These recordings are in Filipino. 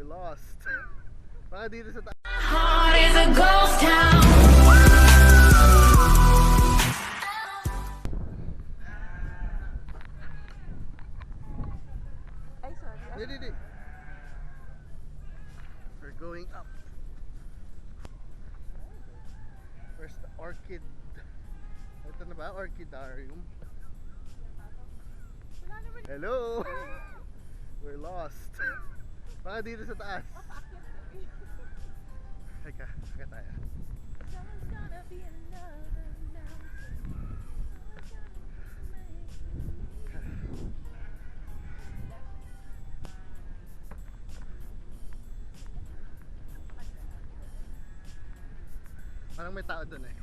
lost. Baka dito sa taas. Heart is a ghost town. Ay, sorry. Hindi. We're going up. Where's the orchid? Ito na ba? Orchidarium. Hello! We're lost. Baka dito sa taas. Teka tayo. Parang may tao dun eh.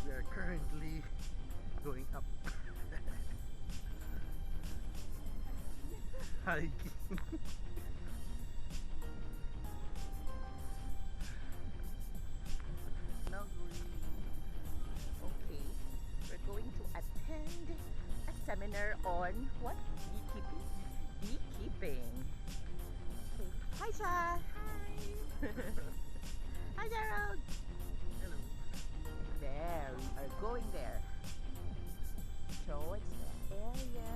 We are currently going up. Hiking. Okay, we're going to attend a seminar on what? Beekeeping. Beekeeping. Okay. Hi, Sha. Hi. Hi, Gerald. Hello. There, we are going there. Towards the area.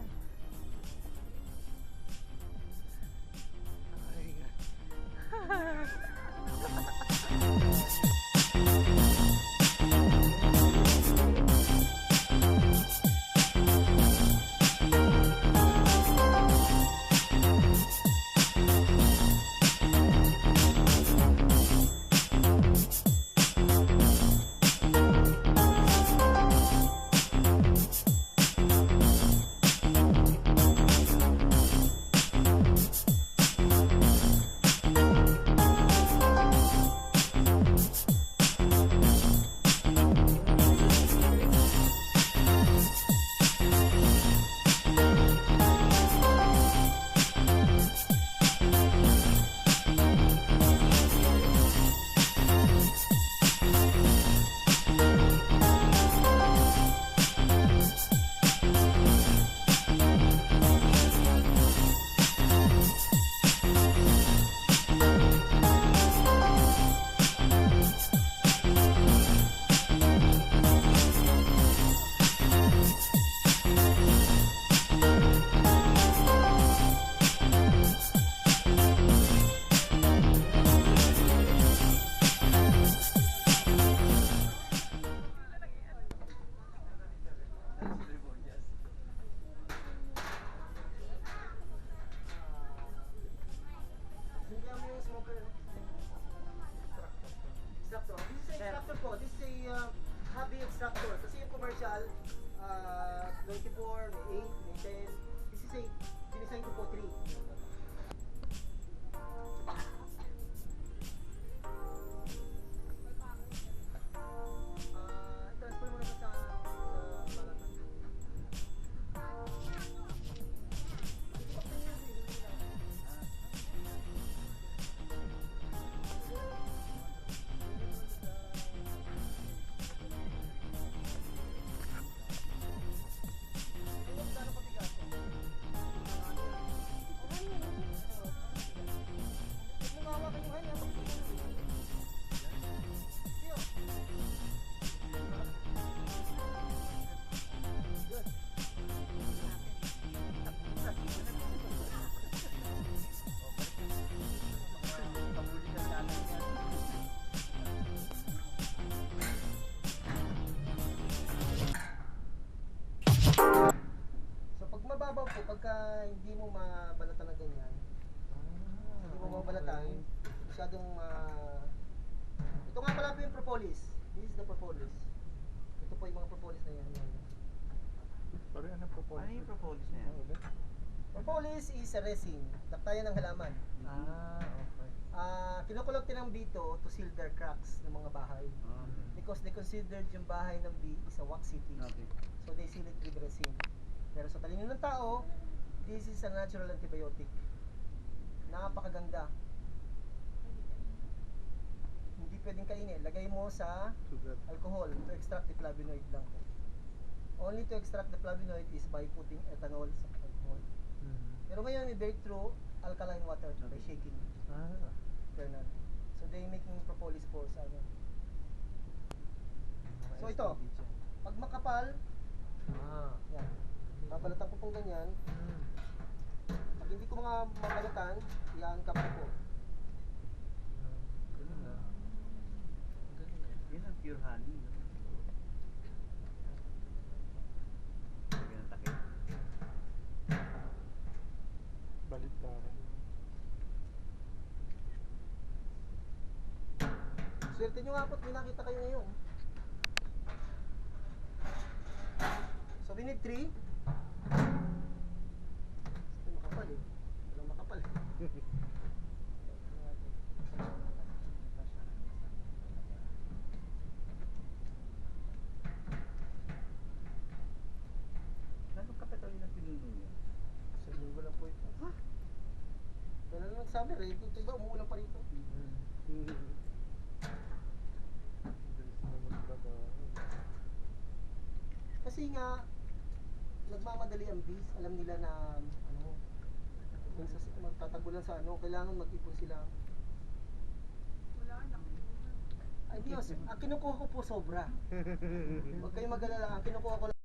Extractor po. This is a hobby extractor. Kasi yung commercial, 24, may 8, may 10. This is a, dinisign ko po 3. Transfer mo na ba sa balatan? Mababaw po pagka hindi mo mabalatan ng ganyan. Hindi mo mabalatan, masyadong ito nga pala po yung propolis. This is the propolis. Ito po yung mga propolis na yan. Sorry, ano propolis? Ano yung propolis na yan? Propolis is a resin, daktayan ng halaman. Okay. Kinukulog tinang dito to seal their cracks ng mga bahay. Because they considered yung bahay ng bee is a wax city. Okay. So they seal it with resin. Pero sa talino ng tao, this is a natural antibiotic. Napakaganda. Hindi pwede pwedeng kainin. Lagay mo sa Sugar. alcohol to extract the flavonoid lang po. Only to extract the flavonoid is by putting ethanol sa alcohol. Pero ngayon may breakthrough alkaline water by shaking. Ah. Kernel. So they making propolis po sa ano. So ito, pag makapal, Ah. yan. Babalatan ko pong ganyan. Pag hindi ko mga mabalatan, i-uncap ko po. Ganun na. Ganun na. Yan ang pure honey. No? Lagyan ng takip. Baliktaran. Swerte nyo nga po at may nakita kayo ngayon. So we need 3. Makapal eh. Walang makapal. Anong kapital yun ang pinuno niya? Sa linggo lang po ito. Ha? Kailan lang nagsabi, ready? Ito iba, umuulan pa rito. Kasi nga, nagmamadali ang bees. Alam nila na, ano, kung magtatagulan sa ano, kailangan mag-ipon sila. Ay Diyos, ang kinukuha ko po sobra. Huwag kayong mag-alala, ang kinukuha ko lang